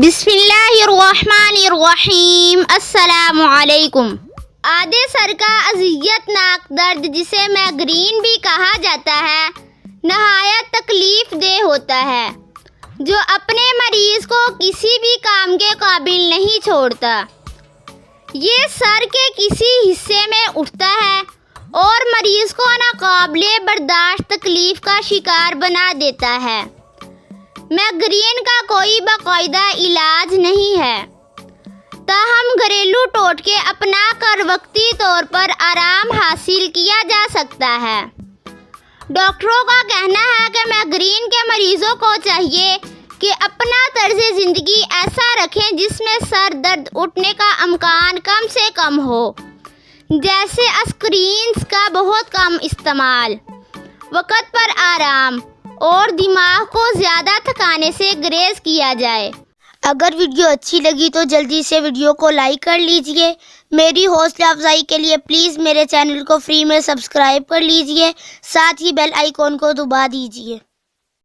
بسم اللہ الرحمن الرحیم۔ السلام علیکم۔ آدھے سر کا اذیت ناک درد، جسے مائگرین بھی کہا جاتا ہے، نہایت تکلیف دہ ہوتا ہے، جو اپنے مریض کو کسی بھی کام کے قابل نہیں چھوڑتا۔ یہ سر کے کسی حصے میں اٹھتا ہے اور مریض کو ناقابل برداشت تکلیف کا شکار بنا دیتا ہے۔ مائگرین کا کوئی باقاعدہ علاج نہیں ہے، تاہم گھریلو ٹوٹکے اپنا کر وقتی طور پر آرام حاصل کیا جا سکتا ہے۔ ڈاکٹروں کا کہنا ہے کہ مائگرین کے مریضوں کو چاہیے کہ اپنا طرز زندگی ایسا رکھیں جس میں سر درد اٹھنے کا امکان کم سے کم ہو، جیسے اسکرینز کا بہت کم استعمال، وقت پر آرام اور دماغ کو زیادہ تھکانے سے گریز کیا جائے۔ اگر ویڈیو اچھی لگی تو جلدی سے ویڈیو کو لائک کر لیجئے۔ میری حوصلہ افزائی کے لیے پلیز میرے چینل کو فری میں سبسکرائب کر لیجئے، ساتھ ہی بیل آئیکن کو دبا دیجئے۔